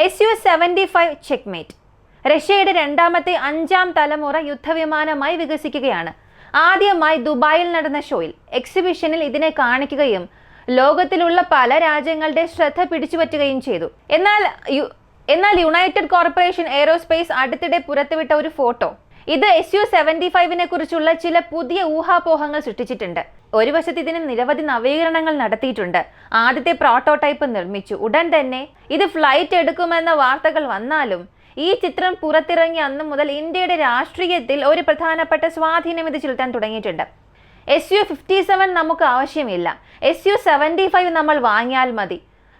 Su-75 checkmate റഷ്യയുടെ രണ്ടാമത്തെ 5ാം തലമുറ യുദ്ധവിമാനമായി വികസിക്കുകയാണ്. ആദ്യമായി ദുബായിൽ നടന്ന ഷോയിൽ എക്സിബിഷനിൽ ഇതിനെ കാണിക്കുകയും ലോകത്തിലുള്ള പല രാജ്യങ്ങളുടെ ശ്രദ്ധ പിടിച്ചുപറ്റുകയും ചെയ്തു. എന്നാൽ യുണൈറ്റഡ് കോർപ്പറേഷൻ എയ്റോസ്പേസ് അടുത്തിടെ പുറത്തുവിട്ട ഒരു ഫോട്ടോ ഇത് Su-75 കുറിച്ചുള്ള ചില പുതിയ ഊഹാപോഹങ്ങൾ സൃഷ്ടിച്ചിട്ടുണ്ട്. ഒരു വശത്ത് ഇതിന് നിരവധി നവീകരണങ്ങൾ നടത്തിയിട്ടുണ്ട്. ആദ്യത്തെ പ്രോട്ടോടൈപ്പ് നിർമ്മിച്ചു. ഉടൻ തന്നെ ഇത് ഫ്ലൈറ്റ് എടുക്കുമെന്ന വാർത്തകൾ വന്നാലും ഈ ചിത്രം പുറത്തിറങ്ങിയ അന്നു മുതൽ ഇന്ത്യയുടെ രാഷ്ട്രീയത്തിൽ ഒരു പ്രധാനപ്പെട്ട സ്വാധീനം ഇത് ചെലുത്താൻ തുടങ്ങിയിട്ടുണ്ട്. Su-57 നമുക്ക് ആവശ്യമില്ല, Su-75 നമ്മൾ വാങ്ങിയാൽ മതി.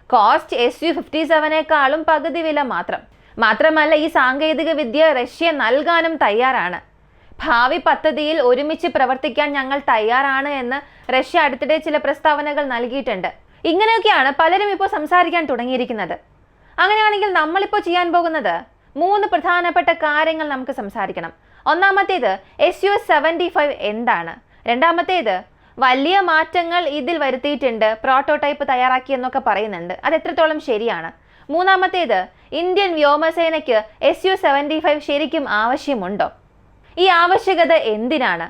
കോസ്റ്റ് Su-57 പകുതി വില മാത്രമല്ല ഈ സാങ്കേതിക വിദ്യ റഷ്യ നൽകാനും തയ്യാറാണ്. ഭാവി പദ്ധതിയിൽ ഒരുമിച്ച് പ്രവർത്തിക്കാൻ ഞങ്ങൾ തയ്യാറാണ് എന്ന് റഷ്യ അടുത്തിടെ ചില പ്രസ്താവനകൾ നൽകിയിട്ടുണ്ട്. ഇങ്ങനെയൊക്കെയാണ് പലരും ഇപ്പോൾ സംസാരിക്കാൻ തുടങ്ങിയിരിക്കുന്നത്. അങ്ങനെയാണെങ്കിൽ നമ്മളിപ്പോൾ ചെയ്യാൻ പോകുന്നത് 3 പ്രധാനപ്പെട്ട കാര്യങ്ങൾ നമുക്ക് സംസാരിക്കണം. ഒന്നാമത്തേത് Su-75 എന്താണ്, രണ്ടാമത്തേത് വലിയ മാറ്റങ്ങൾ ഇതിൽ വരുത്തിയിട്ടുണ്ട്, പ്രോട്ടോടൈപ്പ് തയ്യാറാക്കി എന്നൊക്കെ പറയുന്നുണ്ട്, അത് എത്രത്തോളം ശരിയാണ്, മൂന്നാമത്തേത് ഇന്ത്യൻ വ്യോമസേനയ്ക്ക് Su-75 ശരിക്കും ആവശ്യമുണ്ടോ, ഈ ആവശ്യകത എന്തിനാണ്,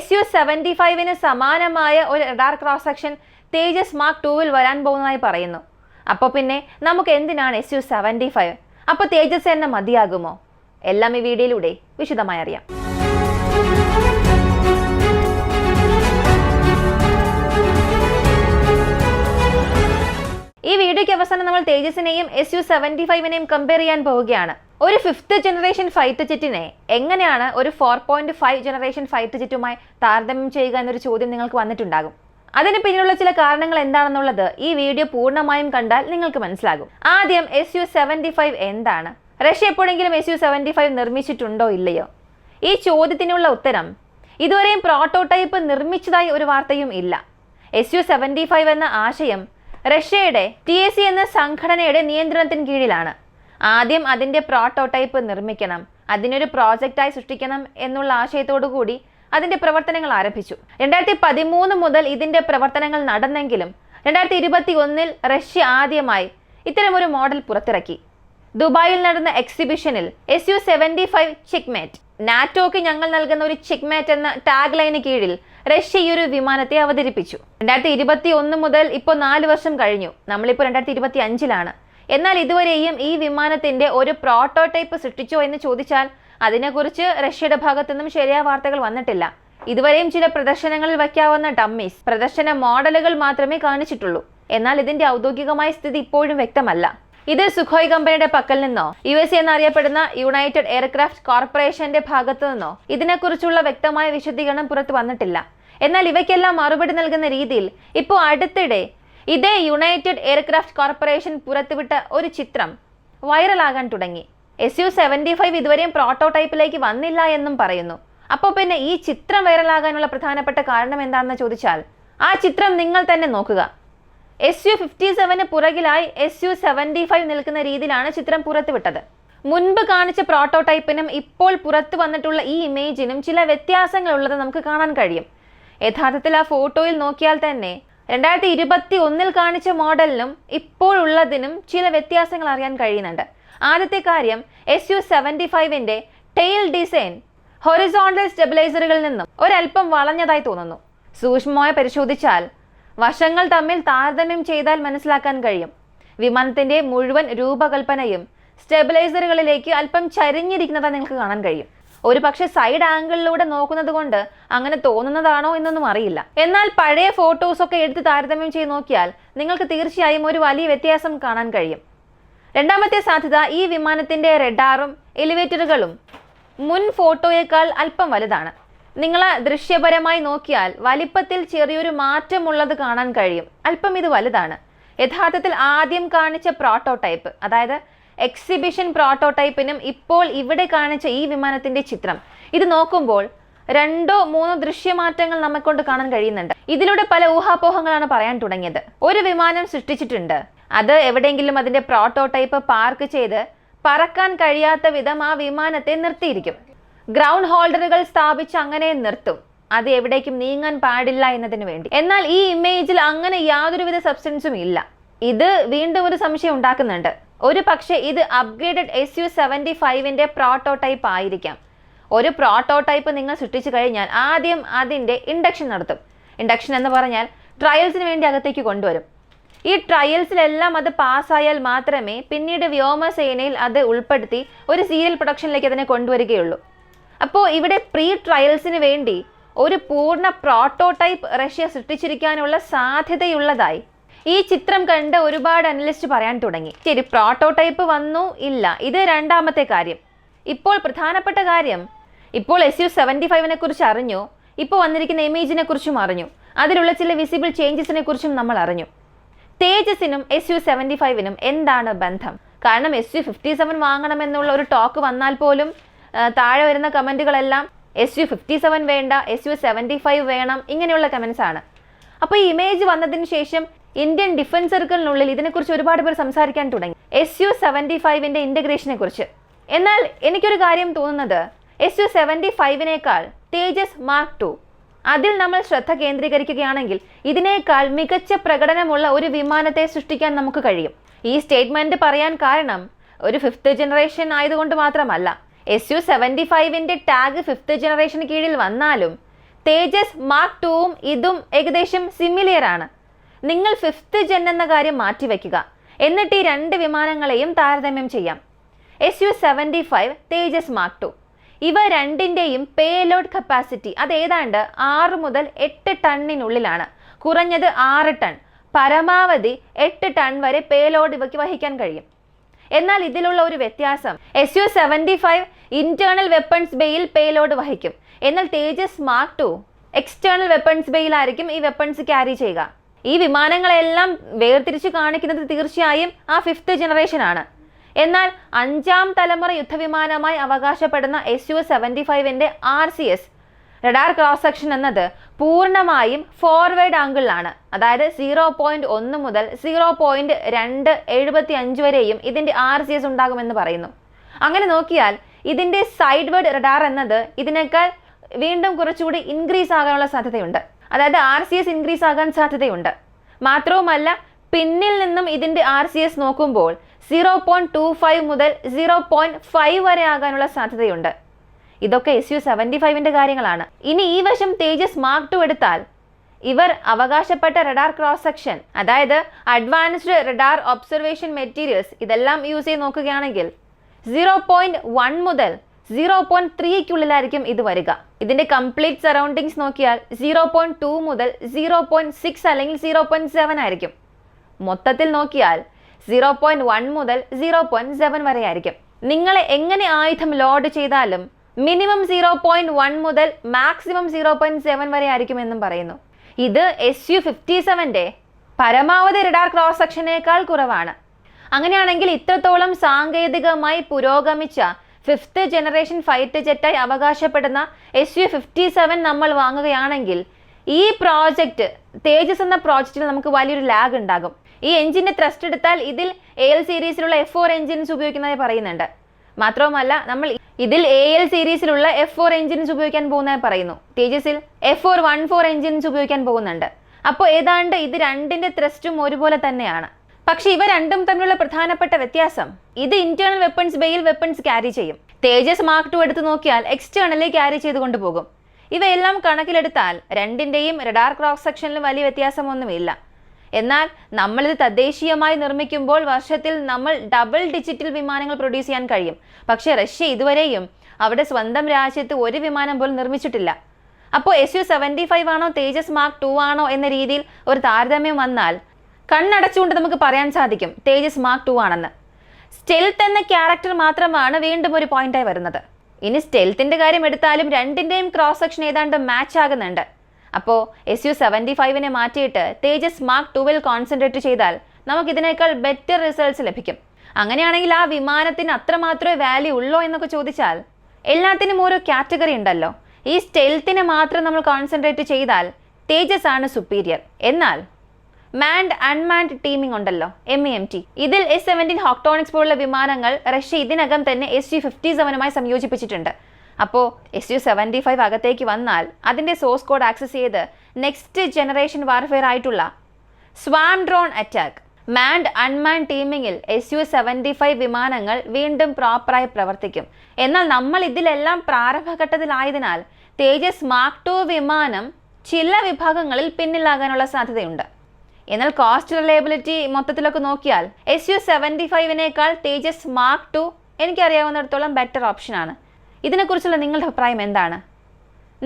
Su-75 സമാനമായ ഒരു റഡാർ ക്രോസ് സെക്ഷൻ തേജസ് മാർക്ക് 2 വരാൻ പോകുന്നതായി പറയുന്നു. അപ്പോൾ പിന്നെ നമുക്ക് എന്തിനാണ് Su-75? അപ്പോൾ തേജസ് തന്നെ മതിയാകുമോ? എല്ലാം ഈ വീഡിയോയിലൂടെ വിശദമായി അറിയാം. ഈ വീഡിയോയ്ക്ക് അവസാനം നമ്മൾ തേജസിനെയും Su-75 കമ്പയർ ചെയ്യാൻ പോവുകയാണ്. ഒരു 5th ജനറേഷൻ ഫൈറ്റർ ജെറ്റിനെ എങ്ങനെയാണ് ഒരു 4.5 ജനറേഷൻ ഫൈറ്റർ ജെറ്റുമായി താരതമ്യം ചെയ്യുക എന്നൊരു ചോദ്യം നിങ്ങൾക്ക് വന്നിട്ടുണ്ടാകും. അതിന് പിന്നിലുള്ള ചില കാരണങ്ങൾ എന്താണെന്നുള്ളത് ഈ വീഡിയോ പൂർണ്ണമായും കണ്ടാൽ നിങ്ങൾക്ക് മനസ്സിലാകും. ആദ്യം Su-75 എന്താണ്, റഷ്യ എപ്പോഴെങ്കിലും Su-75 നിർമ്മിച്ചിട്ടുണ്ടോ ഇല്ലയോ? ഈ ചോദ്യത്തിനുള്ള ഉത്തരം ഇതുവരെയും പ്രോട്ടോടൈപ്പ് നിർമ്മിച്ചതായി ഒരു വാർത്തയും ഇല്ല. Su-75 എന്ന ആശയം റഷ്യയുടെ TAC എന്ന സംഘടനയുടെ നിയന്ത്രണത്തിന് കീഴിലാണ്. ആദ്യം അതിൻ്റെ പ്രോട്ടോടൈപ്പ് നിർമ്മിക്കണം, അതിനൊരു പ്രോജക്റ്റായി സൃഷ്ടിക്കണം എന്നുള്ള ആശയത്തോടു കൂടി അതിൻ്റെ പ്രവർത്തനങ്ങൾ ആരംഭിച്ചു. 2013 മുതൽ ഇതിൻ്റെ പ്രവർത്തനങ്ങൾ നടന്നെങ്കിലും 2021 റഷ്യ ആദ്യമായി ഇത്തരമൊരു മോഡൽ പുറത്തിറക്കി. ദുബായിൽ നടന്ന എക്സിബിഷനിൽ Su-75 ചെക്ക്മേറ്റ്, നാറ്റോക്ക് ഞങ്ങൾ നൽകുന്ന ഒരു ചെക്ക്മേറ്റ് എന്ന ടാഗ് ലൈന് കീഴിൽ റഷ്യ ഈ ഒരു വിമാനത്തെ അവതരിപ്പിച്ചു. 2021 മുതൽ ഇപ്പോൾ 4 വർഷം കഴിഞ്ഞു, നമ്മളിപ്പോൾ 2025 എന്നാൽ ഇതുവരെയും ഈ വിമാനത്തിന്റെ ഒരു പ്രോട്ടോടൈപ്പ് സൃഷ്ടിച്ചോ എന്ന് ചോദിച്ചാൽ അതിനെക്കുറിച്ച് റഷ്യയുടെ ഭാഗത്തു നിന്നും ശരിയായ വാർത്തകൾ വന്നിട്ടില്ല. ഇതുവരെയും ചില പ്രദർശനങ്ങളിൽ വയ്ക്കാവുന്ന ഡമ്മീസ്, പ്രദർശന മോഡലുകൾ മാത്രമേ കാണിച്ചിട്ടുള്ളൂ. എന്നാൽ ഇതിന്റെ ഔദ്യോഗികമായ സ്ഥിതി ഇപ്പോഴും വ്യക്തമല്ല. ഇത് സുഖോയ് കമ്പനിയുടെ പക്കൽ നിന്നോ USA എന്നറിയപ്പെടുന്ന യുണൈറ്റഡ് എയർക്രാഫ്റ്റ് കോർപ്പറേഷന്റെ ഭാഗത്തു നിന്നോ ഇതിനെക്കുറിച്ചുള്ള വ്യക്തമായ വിശദീകരണം പുറത്തു വന്നിട്ടില്ല. എന്നാൽ ഇവയ്ക്കെല്ലാം മറുപടി നൽകുന്ന രീതിയിൽ ഇപ്പോൾ അടുത്തിടെ ഇതേ യുണൈറ്റഡ് എയർക്രാഫ്റ്റ് കോർപ്പറേഷൻ പുറത്തുവിട്ട ഒരു ചിത്രം വൈറലാകാൻ തുടങ്ങി. Su-75 ഇതുവരെയും പ്രോട്ടോടൈപ്പിലേക്ക് വന്നില്ല എന്നും പറയുന്നു. അപ്പോൾ പിന്നെ ഈ ചിത്രം വൈറലാകാനുള്ള പ്രധാനപ്പെട്ട കാരണം എന്താണെന്ന് ചോദിച്ചാൽ ആ ചിത്രം നിങ്ങൾ തന്നെ നോക്കുക. Su-57 പുറകിലായി Su-75 നിൽക്കുന്ന രീതിയിലാണ് ചിത്രം പുറത്തുവിട്ടത്. മുൻപ് കാണിച്ച പ്രോട്ടോടൈപ്പിനും ഇപ്പോൾ പുറത്തു വന്നിട്ടുള്ള ഈ ഇമേജിനും ചില വ്യത്യാസങ്ങൾ ഉള്ളത് നമുക്ക് കാണാൻ കഴിയും. യഥാർത്ഥത്തിൽ ആ ഫോട്ടോയിൽ നോക്കിയാൽ തന്നെ 2021 കാണിച്ച മോഡലിനും ഇപ്പോഴുള്ളതിനും ചില വ്യത്യാസങ്ങൾ അറിയാൻ കഴിയുന്നുണ്ട്. ആദ്യത്തെ കാര്യം Su-75 ടെയിൽ ഡിസൈൻ ഹൊറിസോണ്ടൽ സ്റ്റെബിലൈസറുകളിൽ നിന്നും ഒരൽപ്പം വളഞ്ഞതായി തോന്നുന്നു. സൂക്ഷ്മമായി പരിശോധിച്ചാൽ വശങ്ങൾ തമ്മിൽ താരതമ്യം ചെയ്താൽ മനസ്സിലാക്കാൻ കഴിയും. വിമാനത്തിന്റെ മുഴുവൻ രൂപകൽപ്പനയും സ്റ്റെബിലൈസറുകളിലേക്ക് അല്പം ചരിഞ്ഞിരിക്കുന്നതായി നിങ്ങൾക്ക് കാണാൻ കഴിയും. ഒരു പക്ഷേ സൈഡ് ആംഗിളിലൂടെ നോക്കുന്നത് കൊണ്ട് അങ്ങനെ തോന്നുന്നതാണോ എന്നൊന്നും അറിയില്ല. എന്നാൽ പഴയ ഫോട്ടോസൊക്കെ എടുത്ത് താരതമ്യം ചെയ്ത് നോക്കിയാൽ നിങ്ങൾക്ക് തീർച്ചയായും ഒരു വലിയ വ്യത്യാസം കാണാൻ കഴിയും. രണ്ടാമത്തെ സാധ്യത, ഈ വിമാനത്തിന്റെ റഡാറും എലിവേറ്ററുകളും മുൻ ഫോട്ടോയേക്കാൾ അല്പം വലുതാണ്. നിങ്ങൾ ദൃശ്യപരമായി നോക്കിയാൽ വലിപ്പത്തിൽ ചെറിയൊരു മാറ്റമുള്ളത് കാണാൻ കഴിയും. അല്പം ഇത് വലുതാണ്. യഥാർത്ഥത്തിൽ ആദ്യം കാണിച്ച പ്രോട്ടോടൈപ്പ്, അതായത് എക്സിബിഷൻ പ്രോട്ടോടൈപ്പിനും ഇപ്പോൾ ഇവിടെ കാണിച്ച ഈ വിമാനത്തിന്റെ ചിത്രം ഇത് നോക്കുമ്പോൾ 2-3 ദൃശ്യമാറ്റങ്ങൾ നമ്മെക്കൊണ്ട് കാണാൻ കഴിയുന്നുണ്ട്. ഇതിലൂടെ പല ഊഹാപോഹങ്ങളാണ് പറയാൻ തുടങ്ങിയത്. ഒരു വിമാനം സൃഷ്ടിച്ചിട്ടുണ്ട്, അത് എവിടെയെങ്കിലും അതിന്റെ പ്രോട്ടോടൈപ്പ് പാർക്ക് ചെയ്ത് പറക്കാൻ കഴിയാത്ത വിധം ആ വിമാനത്തെ നിർത്തിയിരിക്കും. ഗ്രൗണ്ട് ഹോൾഡറുകൾ സ്ഥാപിച്ച് അങ്ങനെ നിർത്തും, അത് എവിടേക്കും നീങ്ങാൻ പാടില്ല എന്നതിന് വേണ്ടി. എന്നാൽ ഈ ഇമേജിൽ അങ്ങനെ യാതൊരുവിധ സബ്സ്റ്റൻസും ഇല്ല. ഇത് വീണ്ടും ഒരു സംശയം ഉണ്ടാക്കുന്നുണ്ട്. ഒരു പക്ഷേ ഇത് അപ്ഗ്രേഡഡ് SU-75 പ്രോട്ടോടൈപ്പ് ആയിരിക്കാം. ഒരു പ്രോട്ടോടൈപ്പ് നിങ്ങൾ സൃഷ്ടിച്ചു കഴിഞ്ഞാൽ ആദ്യം അതിൻ്റെ ഇൻഡക്ഷൻ നടത്തും. ഇൻഡക്ഷൻ എന്ന് പറഞ്ഞാൽ ട്രയൽസിന് വേണ്ടി അകത്തേക്ക് കൊണ്ടുവരും. ഈ ട്രയൽസിലെല്ലാം അത് പാസ്സായാൽ മാത്രമേ പിന്നീട് വ്യോമസേനയിൽ അത് ഉൾപ്പെടുത്തി ഒരു സീരിയൽ പ്രൊഡക്ഷനിലേക്ക് അതിനെ കൊണ്ടുവരികയുള്ളൂ. അപ്പോൾ ഇവിടെ പ്രീ ട്രയൽസിന് വേണ്ടി ഒരു പൂർണ്ണ പ്രോട്ടോടൈപ്പ് റഷ്യ സൃഷ്ടിച്ചിരിക്കാനുള്ള സാധ്യതയുള്ളതായി ഈ ചിത്രം കണ്ട് ഒരുപാട് അനലിസ്റ്റ് പറയാൻ തുടങ്ങി. ശരി, പ്രോട്ടോടൈപ്പ് വന്നു ഇല്ല, ഇത് രണ്ടാമത്തെ കാര്യം. ഇപ്പോൾ പ്രധാനപ്പെട്ട കാര്യം, ഇപ്പോൾ SU-75 കുറിച്ച് അറിഞ്ഞു, ഇപ്പോൾ വന്നിരിക്കുന്ന ഇമേജിനെ കുറിച്ചും അറിഞ്ഞു, അതിലുള്ള ചില വിസിബിൾ ചേഞ്ചസിനെ കുറിച്ചും നമ്മൾ അറിഞ്ഞു. തേജസിനും SU-75 എന്താണ് ബന്ധം? കാരണം SU-57 വാങ്ങണമെന്നുള്ള ഒരു ടോക്ക് വന്നാൽ പോലും താഴെ വരുന്ന കമൻറ്റുകളെല്ലാം SU-57 വേണ്ട, SU-75 വേണം, ഇങ്ങനെയുള്ള കമൻസ് ആണ്. അപ്പോൾ ഈ ഇമേജ് വന്നതിന് ശേഷം ഇന്ത്യൻ ഡിഫൻസ് സർക്കിളിനുള്ളിൽ ഇതിനെക്കുറിച്ച് ഒരുപാട് പേർ സംസാരിക്കാൻ തുടങ്ങി, SU-75 ഇൻ്റഗ്രേഷനെ കുറിച്ച്. എന്നാൽ എനിക്കൊരു കാര്യം തോന്നുന്നത്, SU-75 തേജസ് മാർക്ക് 2 അതിൽ നമ്മൾ ശ്രദ്ധ കേന്ദ്രീകരിക്കുകയാണെങ്കിൽ ഇതിനേക്കാൾ മികച്ച പ്രകടനമുള്ള ഒരു വിമാനത്തെ സൃഷ്ടിക്കാൻ നമുക്ക് കഴിയും. ഈ സ്റ്റേറ്റ്മെന്റ് പറയാൻ കാരണം ഒരു 5th ജനറേഷൻ ആയതുകൊണ്ട് മാത്രമല്ല. SU-75 ടാഗ് 5th ജനറേഷന് കീഴിൽ വന്നാലും തേജസ് മാർക്ക് 2ഉം ഇതും ഏകദേശം സിമിലിയർ ആണ്. നിങ്ങൾ 5th ജെൻ എന്ന കാര്യം മാറ്റിവെക്കുക, എന്നിട്ട് ഈ രണ്ട് വിമാനങ്ങളെയും താരതമ്യം ചെയ്യാം. SU-75 തേജസ് മാർക്ക് 2 ഇവ രണ്ടിൻ്റെയും പേലോഡ് കപ്പാസിറ്റി അത് ഏതാണ്ട് 6 മുതൽ 8 ടണ്ണിനുള്ളിലാണ്. കുറഞ്ഞത് 6 ടൺ, പരമാവധി 8 ടൺ വരെ പേലോഡ് ഇവയ്ക്ക് വഹിക്കാൻ കഴിയും. എന്നാൽ ഇതിലുള്ള ഒരു വ്യത്യാസം, SU-75 ഇന്റേണൽ വെപ്പൺസ് ബേയിൽ പേലോഡ് വഹിക്കും, എന്നാൽ തേജസ് മാർക്ക് 2 എക്സ്റ്റേണൽ വെപ്പൺസ് ബേയിലായിരിക്കും ഈ വെപ്പൺസ് ക്യാരി ചെയ്യുക. ഈ വിമാനങ്ങളെല്ലാം വേർതിരിച്ച് കാണിക്കുന്നത് തീർച്ചയായും ആ 5th ജനറേഷൻ ആണ്. എന്നാൽ 5ാം തലമുറ യുദ്ധവിമാനമായി അവകാശപ്പെടുന്ന SU-75 RCS radar cross section എന്നത് പൂർണ്ണമായും ഫോർവേഡ് ആംഗിളിലാണ്. അതായത് 0.1 മുതൽ 0.275 വരെയും ഇതിൻ്റെ RCS ഉണ്ടാകുമെന്ന് പറയുന്നു. അങ്ങനെ നോക്കിയാൽ ഇതിൻ്റെ സൈഡ്വേഡ് റഡാർ എന്നത് ഇതിനേക്കാൾ വീണ്ടും കുറച്ചുകൂടി ഇൻക്രീസ് ആകാനുള്ള സാധ്യതയുണ്ട്. അതായത് RCS ഇൻക്രീസ് ആകാൻ സാധ്യതയുണ്ട്. മാത്രവുമല്ല, പിന്നിൽ നിന്നും ഇതിൻ്റെ RCS നോക്കുമ്പോൾ 0.25 മുതൽ 0.5 വരെ ആകാനുള്ള സാധ്യതയുണ്ട്. ഇതൊക്കെ SU-75 കാര്യങ്ങളാണ്. ഇനി ഈ വശം തേജസ് മാർക്ക് 2 എടുത്താൽ ഇവർ അവകാശപ്പെട്ട റഡാർ ക്രോസ് സെക്ഷൻ, അതായത് അഡ്വാൻസ്ഡ് റഡാർ ഒബ്സർവേഷൻ മെറ്റീരിയൽസ്, ഇതെല്ലാം യൂസ് ചെയ്ത് നോക്കുകയാണെങ്കിൽ 0.1 മുതൽ 0.3ക്കുള്ളിലായിരിക്കും ഇത് വരിക. ഇതിന്റെ കംപ്ലീറ്റ് സറൗണ്ടിങ്സ് നോക്കിയാൽ 0.2 മുതൽ 0.6 അല്ലെങ്കിൽ 0.7 ആയിരിക്കും. മൊത്തത്തിൽ നോക്കിയാൽ 0.1 മുതൽ 0.7 വരെ ആയിരിക്കും. നിങ്ങളെ എങ്ങനെ ആയുധം ലോഡ് ചെയ്താലും മിനിമം 0.1 മുതൽ മാക്സിമം 0.7 വരെ ആയിരിക്കും എന്നും പറയുന്നു. ഇത് SU-57 പരമാവധി റഡാർ ക്രോസ് സെക്ഷനേക്കാൾ കുറവാണ്. അങ്ങനെയാണെങ്കിൽ ഇത്രത്തോളം സാങ്കേതികമായി പുരോഗമിച്ച 5th ജനറേഷൻ ഫൈറ്റർ ജെറ്റായി അവകാശപ്പെടുന്ന SU-57 നമ്മൾ വാങ്ങുകയാണെങ്കിൽ ഈ പ്രോജക്റ്റ് തേജസ് എന്ന പ്രോജക്റ്റിൽ നമുക്ക് വലിയൊരു ലാഗ് ഉണ്ടാകും. ഈ എഞ്ചിന്റെ ത്രസ്റ്റ് എടുത്താൽ ഇതിൽ AL സീരീസിലുള്ള F4 എഞ്ചിൻസ് ഉപയോഗിക്കുന്നതായി പറയുന്നുണ്ട്. മാത്രവുമല്ല, നമ്മൾ ഇതിൽ AL സീരീസിലുള്ള F4 എഞ്ചിൻസ് ഉപയോഗിക്കാൻ പോകുന്നതായി പറയുന്നു. തേജസിൽ F414 എഞ്ചിൻസ് ഉപയോഗിക്കാൻ പോകുന്നുണ്ട്. അപ്പോൾ ഏതാണ്ട് ഇത് രണ്ടിന്റെ ത്രസ്റ്റും ഒരുപോലെ തന്നെയാണ്. പക്ഷെ ഇവ രണ്ടും തമ്മിലുള്ള പ്രധാനപ്പെട്ട വ്യത്യാസം, ഇത് ഇന്റേണൽ വെപ്പൺസ് ബേയിൽ വെപ്പൺസ് ക്യാരി ചെയ്യും. തേജസ് മാർക്ക് 2 എടുത്ത് നോക്കിയാൽ എക്സ്റ്റേണലി ക്യാരി ചെയ്തുകൊണ്ട് പോകും. ഇവയെല്ലാം കണക്കിലെടുത്താൽ രണ്ടിന്റെയും റഡാർ ക്രോസ് സെക്ഷനിലും വലിയ വ്യത്യാസമൊന്നുമില്ല. എന്നാൽ നമ്മളിത് തദ്ദേശീയമായി നിർമ്മിക്കുമ്പോൾ വർഷത്തിൽ നമ്മൾ ഡബിൾ ഡിജിറ്റൽ വിമാനങ്ങൾ പ്രൊഡ്യൂസ് ചെയ്യാൻ കഴിയും. പക്ഷേ റഷ്യ ഇതുവരെയും അവിടെ സ്വന്തം രാജ്യത്ത് ഒരു വിമാനം പോലും നിർമ്മിച്ചിട്ടില്ല. അപ്പോൾ SU-75 ആണോ തേജസ് മാർക്ക് 2 ആണോ എന്ന രീതിയിൽ ഒരു താരതമ്യം വന്നാൽ കണ്ണടച്ചുകൊണ്ട് നമുക്ക് പറയാൻ സാധിക്കും തേജസ് മാർക്ക് 2 ആണെന്ന്. സ്റ്റെൽത്ത് എന്ന ക്യാരക്ടർ മാത്രമാണ് വീണ്ടും ഒരു പോയിന്റായി വരുന്നത്. ഇനി സ്റ്റെൽത്തിന്റെ കാര്യം എടുത്താലും രണ്ടിന്റെയും ക്രോസ് സെക്ഷൻ ഏതാണ്ട് മാച്ച് ആകുന്നുണ്ട്. അപ്പോൾ SU-75 മാറ്റിയിട്ട് തേജസ് മാർക്ക് 2 കോൺസെൻട്രേറ്റ് ചെയ്താൽ നമുക്ക് ഇതിനേക്കാൾ ബെറ്റർ റിസൾട്ട്സ് ലഭിക്കും. അങ്ങനെയാണെങ്കിൽ ആ വിമാനത്തിന് അത്രമാത്രമേ വാല്യൂ ഉള്ളോ എന്നൊക്കെ ചോദിച്ചാൽ എല്ലാത്തിനും ഓരോ കാറ്റഗറി ഉണ്ടല്ലോ. ഈ സ്റ്റെൽത്തിനെ മാത്രം നമ്മൾ കോൺസെൻട്രേറ്റ് ചെയ്താൽ തേജസ് ആണ് സുപ്പീരിയർ. എന്നാൽ മാൻഡ് അൺമാൻഡ് ടീമിംഗ് ഉണ്ടല്ലോ, MEMT, ഇതിൽ S-17 ഹോക്ടോണിക്സ് പോലുള്ള വിമാനങ്ങൾ റഷ്യ ഇതിനകം തന്നെ SU-57 സംയോജിപ്പിച്ചിട്ടുണ്ട്. അപ്പോൾ SU-75 അകത്തേക്ക് വന്നാൽ അതിൻ്റെ സോഴ്സ് കോഡ് ആക്സസ് ചെയ്ത് നെക്സ്റ്റ് ജനറേഷൻ വാർഫെയർ ആയിട്ടുള്ള സ്വാം ഡ്രോൺ അറ്റാക്ക്, മാൻഡ് അൺമാൻഡ് ടീമിങ്ങിൽ SU-75 വിമാനങ്ങൾ വീണ്ടും പ്രോപ്പറായി പ്രവർത്തിക്കും. എന്നാൽ നമ്മൾ ഇതിലെല്ലാം പ്രാരംഭഘട്ടത്തിലായതിനാൽ തേജസ് മാർക്ക് 2 വിമാനം ചില വിഭാഗങ്ങളിൽ പിന്നിലാകാനുള്ള സാധ്യതയുണ്ട്. എന്നാൽ കോസ്റ്റ് റിലയബിലിറ്റി മൊത്തത്തിലൊക്കെ നോക്കിയാൽ SU-75നേക്കാൾ തേജസ് മാർക്ക് 2 എനിക്കറിയാവുന്നിടത്തോളം ബെറ്റർ ഓപ്ഷനാണ്. ഇതിനെക്കുറിച്ചുള്ള നിങ്ങളുടെ അഭിപ്രായം എന്താണ്?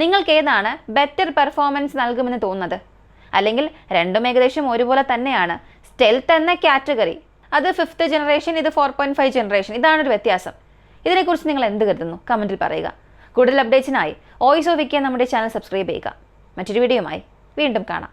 നിങ്ങൾക്ക് ഏതാണ് ബെറ്റർ പെർഫോമൻസ് നൽകുമെന്ന് തോന്നുന്നത്? അല്ലെങ്കിൽ രണ്ടും ഏകദേശം ഒരുപോലെ തന്നെയാണ്. സ്റ്റെൽത്ത് എന്ന കാറ്റഗറി, അത് 5th ജനറേഷൻ, ഇത് 4.5 ജനറേഷൻ, ഇതാണൊരു വ്യത്യാസം. ഇതിനെക്കുറിച്ച് നിങ്ങൾ എന്ത് കരുതുന്നു? കമൻറ്റിൽ പറയുക. കൂടുതൽ അപ്ഡേറ്റ്സിനായി വോയിസ് ഓഫ് വിക്കി നമ്മുടെ ചാനൽ സബ്സ്ക്രൈബ് ചെയ്യുക. മറ്റൊരു വീഡിയോയുമായി വീണ്ടും കാണാം.